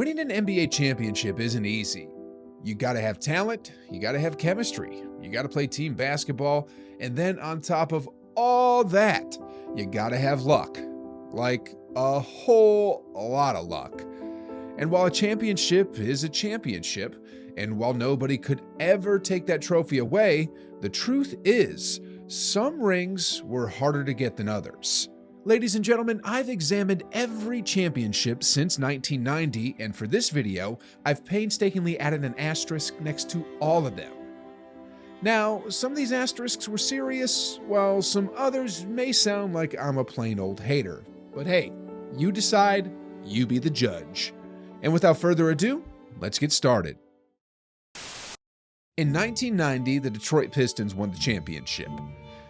Winning an NBA championship isn't easy. You gotta have talent, you gotta have chemistry, you gotta play team basketball, and then on top of all that, you gotta have luck. Like a whole lot of luck. And while a championship is a championship, and while nobody could ever take that trophy away, the truth is, some rings were harder to get than others. Ladies and gentlemen, I've examined every championship since 1990, and for this video, I've painstakingly added an asterisk next to all of them. Now, some of these asterisks were serious, while some others may sound like I'm a plain old hater. But hey, you decide, you be the judge. And without further ado, let's get started. In 1990, the Detroit Pistons won the championship.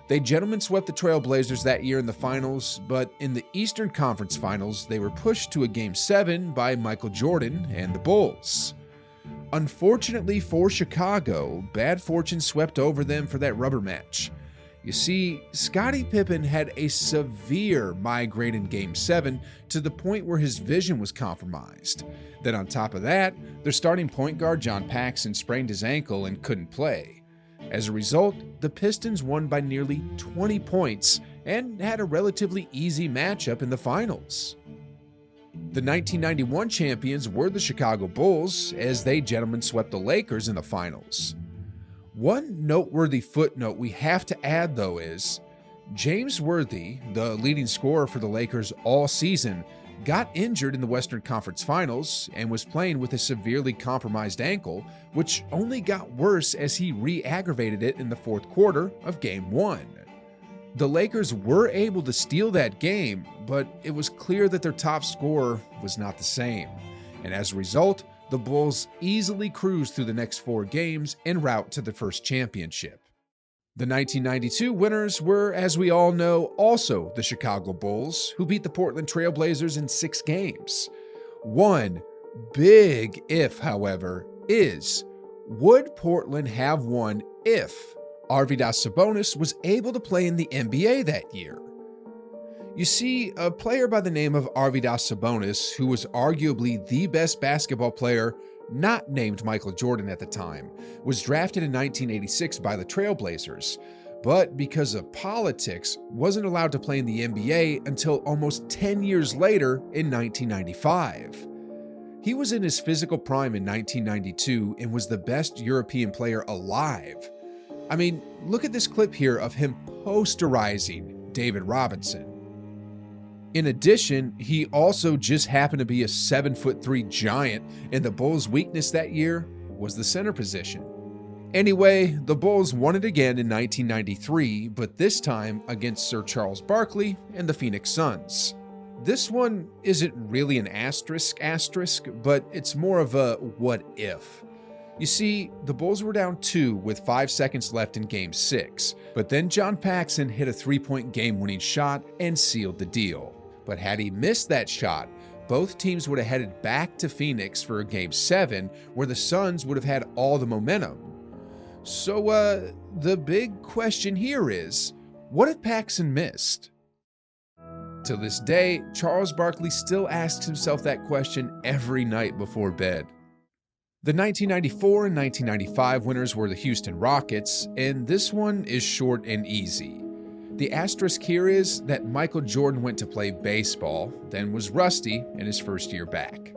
They gentlemen swept the Trail Blazers that year in the finals, but in the Eastern Conference Finals, they were pushed to a Game 7 by Michael Jordan and the Bulls. Unfortunately for Chicago, bad fortune swept over them for that rubber match. You see, Scottie Pippen had a severe migraine in Game 7 to the point where his vision was compromised. Then on top of that, their starting point guard John Paxson sprained his ankle and couldn't play. As a result, the Pistons won by nearly 20 points and had a relatively easy matchup in the finals. The 1991 champions were the Chicago Bulls, as they gentlemen swept the Lakers in the finals. One noteworthy footnote we have to add, though, is James Worthy, the leading scorer for the Lakers all season, got injured in the Western Conference Finals and was playing with a severely compromised ankle, which only got worse as he re-aggravated it in the fourth quarter of Game 1. The Lakers were able to steal that game, but it was clear that their top scorer was not the same. And as a result, the Bulls easily cruised through the next 4 games en route to the first championship. The 1992 winners were, as we all know, also the Chicago Bulls, who beat the Portland Trail Blazers in 6 games. One big if, however, is, would Portland have won if Arvydas Sabonis was able to play in the NBA that year? You see, a player by the name of Arvydas Sabonis, who was arguably the best basketball player not named Michael Jordan at the time, was drafted in 1986 by the Trail Blazers, but because of politics, wasn't allowed to play in the NBA until almost 10 years later in 1995. He was in his physical prime in 1992 and was the best European player alive. I mean, look at this clip here of him posterizing David Robinson. In addition, he also just happened to be a 7'3" giant, and the Bulls' weakness that year was the center position. Anyway, the Bulls won it again in 1993, but this time against Sir Charles Barkley and the Phoenix Suns. This one isn't really an asterisk, but it's more of a what if. You see, the Bulls were down 2 with 5 seconds left in Game 6, but then John Paxson hit a 3-point game-winning shot and sealed the deal. But had he missed that shot, both teams would have headed back to Phoenix for a Game 7, where the Suns would have had all the momentum. So, the big question here is, what if Paxson missed? To this day, Charles Barkley still asks himself that question every night before bed. The 1994 and 1995 winners were the Houston Rockets, and this one is short and easy. The asterisk here is that Michael Jordan went to play baseball, then was rusty in his first year back.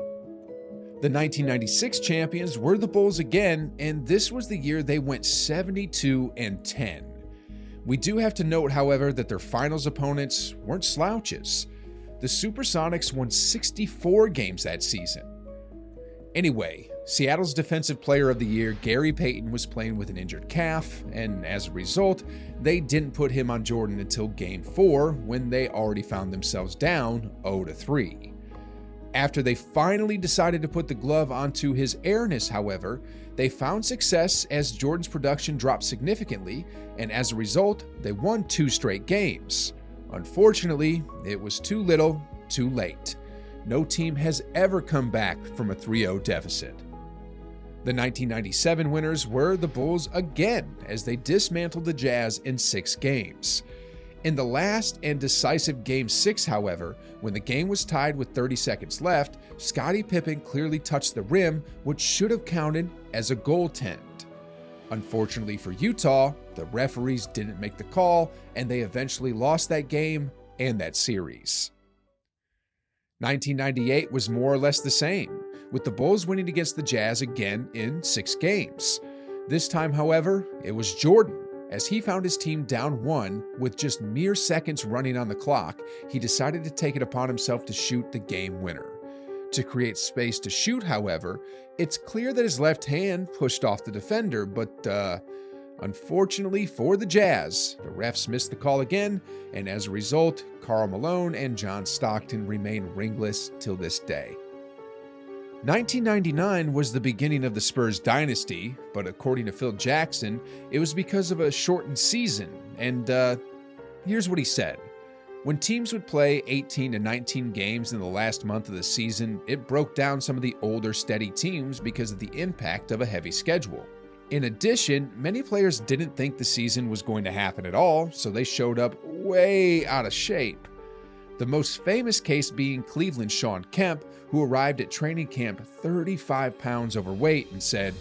The 1996 champions were the Bulls again, and this was the year they went 72-10. We do have to note, however, that their finals opponents weren't slouches. The Supersonics won 64 games that season. Anyway, Seattle's Defensive Player of the Year, Gary Payton, was playing with an injured calf, and as a result, they didn't put him on Jordan until Game 4, when they already found themselves down 0-3. After they finally decided to put the glove onto his airness, however, they found success as Jordan's production dropped significantly, and as a result, they won 2 straight games. Unfortunately, it was too little, too late. No team has ever come back from a 3-0 deficit. The 1997 winners were the Bulls again, as they dismantled the Jazz in 6 games. In the last and decisive Game 6, however, when the game was tied with 30 seconds left, Scottie Pippen clearly touched the rim, which should have counted as a goaltend. Unfortunately for Utah, the referees didn't make the call, and they eventually lost that game and that series. 1998 was more or less the same, with the Bulls winning against the Jazz again in 6 games. This time, however, it was Jordan. As he found his team down 1 with just mere seconds running on the clock, he decided to take it upon himself to shoot the game winner. To create space to shoot, however, it's clear that his left hand pushed off the defender, but unfortunately for the Jazz, the refs missed the call again, and as a result, Karl Malone and John Stockton remain ringless till this day. 1999 was the beginning of the Spurs dynasty, but according to Phil Jackson, it was because of a shortened season, and here's what he said. When teams would play 18 to 19 games in the last month of the season, it broke down some of the older, steady teams because of the impact of a heavy schedule. In addition, many players didn't think the season was going to happen at all, so they showed up way out of shape. The most famous case being Cleveland's Shawn Kemp, who arrived at training camp 35 pounds overweight and said,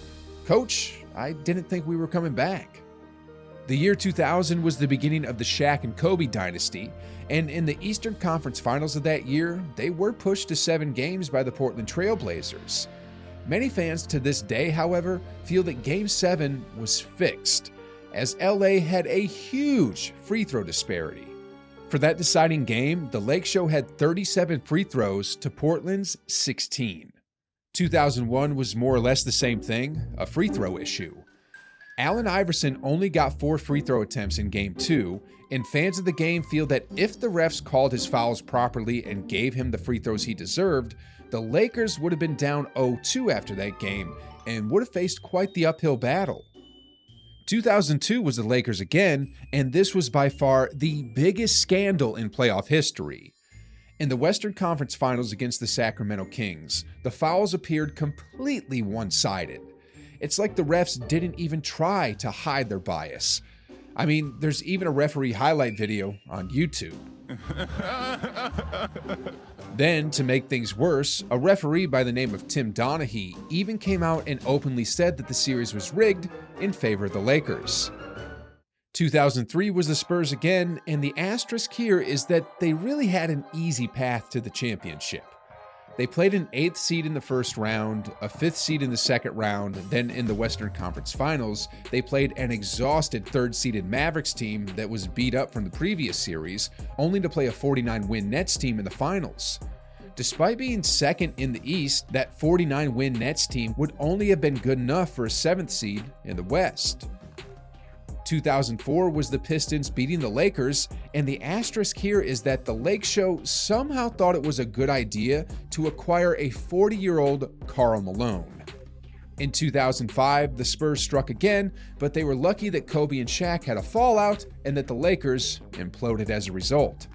"Coach, I didn't think we were coming back." The year 2000 was the beginning of the Shaq and Kobe dynasty, and in the Eastern Conference Finals of that year, they were pushed to 7 games by the Portland Trail Blazers. Many fans to this day, however, feel that Game 7 was fixed, as LA had a huge free throw disparity. For that deciding game, the Lake Show had 37 free throws to Portland's 16. 2001 was more or less the same thing, a free throw issue. Allen Iverson only got 4 free throw attempts in Game 2, and fans of the game feel that if the refs called his fouls properly and gave him the free throws he deserved, the Lakers would have been down 0-2 after that game and would have faced quite the uphill battle. 2002 was the Lakers again, and this was by far the biggest scandal in playoff history. In the Western Conference Finals against the Sacramento Kings, the fouls appeared completely one-sided. It's like the refs didn't even try to hide their bias. I mean, there's even a referee highlight video on YouTube. Then, to make things worse, a referee by the name of Tim Donaghy even came out and openly said that the series was rigged in favor of the Lakers. 2003 was the Spurs again, and the asterisk here is that they really had an easy path to the championship. They played an 8th seed in the first round, a 5th seed in the second round, then in the Western Conference Finals, they played an exhausted 3rd-seeded Mavericks team that was beat up from the previous series, only to play a 49-win Nets team in the finals. Despite being second in the East, that 49-win Nets team would only have been good enough for a 7th seed in the West. 2004 was the Pistons beating the Lakers, and the asterisk here is that the Lake Show somehow thought it was a good idea to acquire a 40-year-old Karl Malone. In 2005, the Spurs struck again, but they were lucky that Kobe and Shaq had a fallout and that the Lakers imploded as a result.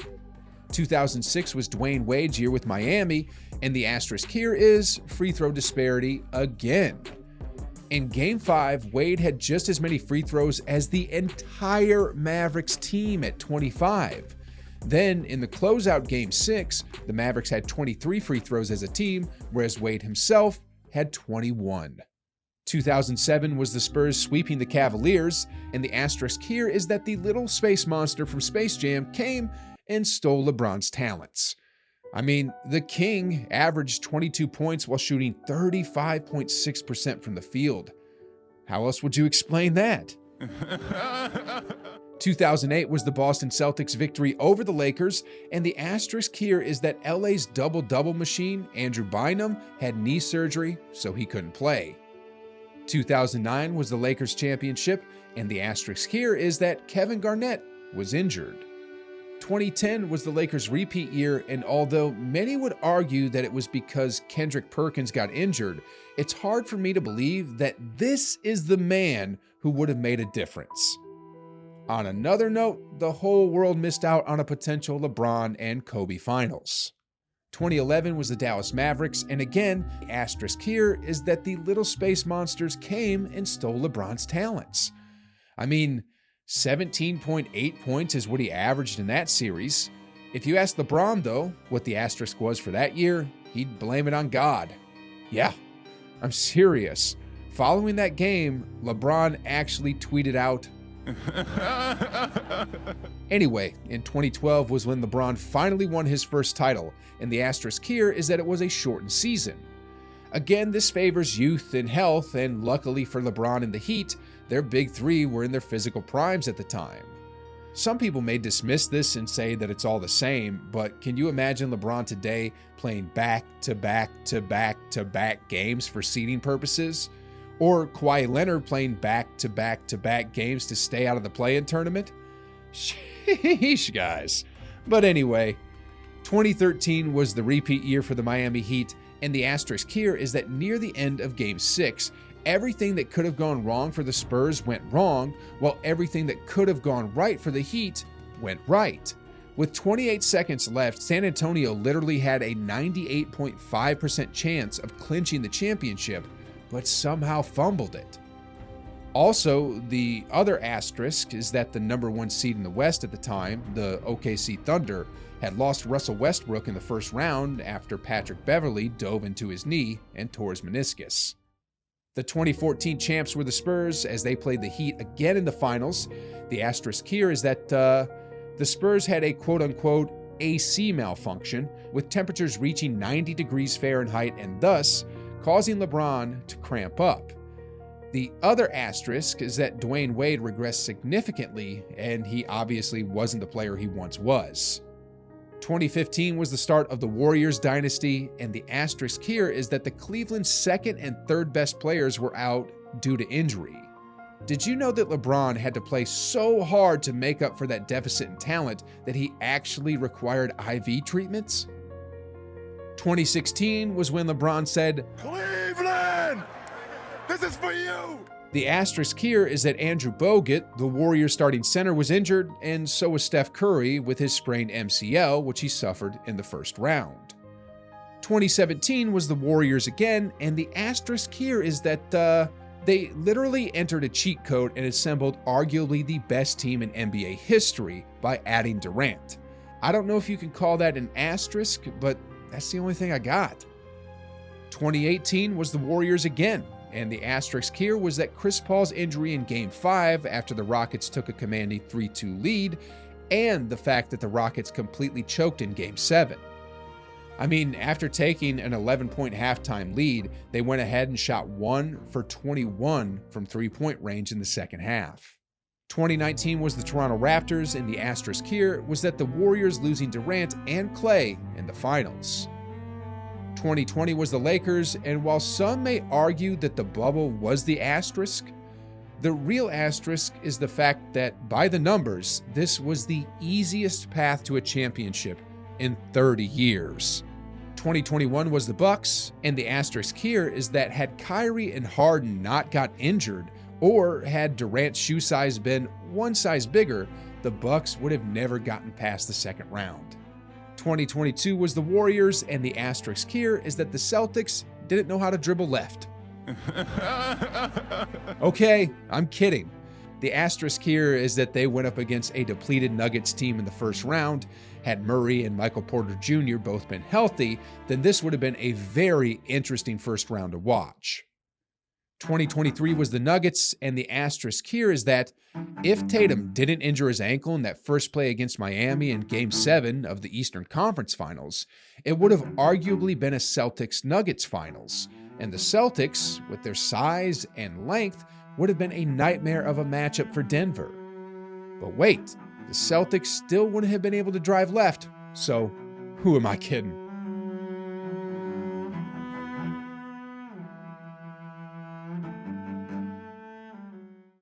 2006 was Dwayne Wade's year with Miami, and the asterisk here is free throw disparity again. In Game 5, Wade had just as many free throws as the entire Mavericks team at 25. Then, in the closeout Game 6, the Mavericks had 23 free throws as a team, whereas Wade himself had 21. 2007 was the Spurs sweeping the Cavaliers, and the asterisk here is that the little space monster from Space Jam came and stole LeBron's talents. I mean, the King averaged 22 points while shooting 35.6% from the field. How else would you explain that? 2008 was the Boston Celtics' victory over the Lakers, and the asterisk here is that LA's double-double machine, Andrew Bynum, had knee surgery, so he couldn't play. 2009 was the Lakers' championship, and the asterisk here is that Kevin Garnett was injured. 2010 was the Lakers' repeat year, and although many would argue that it was because Kendrick Perkins got injured, it's hard for me to believe that this is the man who would have made a difference. On another note, the whole world missed out on a potential LeBron and Kobe finals. 2011 was the Dallas Mavericks, and again, the asterisk here is that the little space monsters came and stole LeBron's talents. I mean, 17.8 points is what he averaged in that series. If you asked LeBron, though, what the asterisk was for that year, he'd blame it on God. Yeah, I'm serious. Following that game, LeBron actually tweeted out, Anyway, in 2012 was when LeBron finally won his first title, and the asterisk here is that it was a shortened season. Again, this favors youth and health, and luckily for LeBron and the Heat, their big three were in their physical primes at the time. Some people may dismiss this and say that it's all the same, but can you imagine LeBron today playing back-to-back-to-back-to-back games for seeding purposes? Or Kawhi Leonard playing back-to-back-to-back games to stay out of the play-in tournament? Sheesh, guys. But anyway, 2013 was the repeat year for the Miami Heat, and the asterisk here is that near the end of Game 6, everything that could have gone wrong for the Spurs went wrong, while everything that could have gone right for the Heat went right. With 28 seconds left, San Antonio literally had a 98.5% chance of clinching the championship, but somehow fumbled it. Also, the other asterisk is that the number one seed in the West at the time, the OKC Thunder, had lost Russell Westbrook in the first round after Patrick Beverley dove into his knee and tore his meniscus. The 2014 champs were the Spurs as they played the Heat again in the finals. The asterisk here is that the Spurs had a quote-unquote AC malfunction, with temperatures reaching 90 degrees Fahrenheit and thus causing LeBron to cramp up. The other asterisk is that Dwayne Wade regressed significantly, and he obviously wasn't the player he once was. 2015 was the start of the Warriors dynasty, and the asterisk here is that the Cleveland's second and third best players were out due to injury. Did you know that LeBron had to play so hard to make up for that deficit in talent that he actually required IV treatments? 2016 was when LeBron said, Cleveland, this is for you! The asterisk here is that Andrew Bogut, the Warriors starting center, was injured, and so was Steph Curry with his sprained MCL, which he suffered in the first round. 2017 was the Warriors again, and the asterisk here is that they literally entered a cheat code and assembled arguably the best team in NBA history by adding Durant. I don't know if you can call that an asterisk, but that's the only thing I got. 2018 was the Warriors again, and the asterisk here was that Chris Paul's injury in Game 5 after the Rockets took a commanding 3-2 lead, and the fact that the Rockets completely choked in Game 7. I mean, after taking an 11-point halftime lead, they went ahead and shot 1 for 21 from three-point range in the second half. 2019 was the Toronto Raptors, and the asterisk here was that the Warriors losing Durant and Klay in the finals. 2020 was the Lakers, and while some may argue that the bubble was the asterisk, the real asterisk is the fact that, by the numbers, this was the easiest path to a championship in 30 years. 2021 was the Bucks, and the asterisk here is that had Kyrie and Harden not got injured, or had Durant's shoe size been one size bigger, the Bucks would have never gotten past the second round. 2022 was the Warriors, and the asterisk here is that the Celtics didn't know how to dribble left. Okay, I'm kidding. The asterisk here is that they went up against a depleted Nuggets team in the first round. Had Murray and Michael Porter Jr. both been healthy, then this would have been a very interesting first round to watch. 2023 was the Nuggets, and the asterisk here is that if Tatum didn't injure his ankle in that first play against Miami in Game 7 of the Eastern Conference Finals, it would have arguably been a Celtics-Nuggets Finals, and the Celtics, with their size and length, would have been a nightmare of a matchup for Denver. But wait, the Celtics still wouldn't have been able to drive left, so who am I kidding?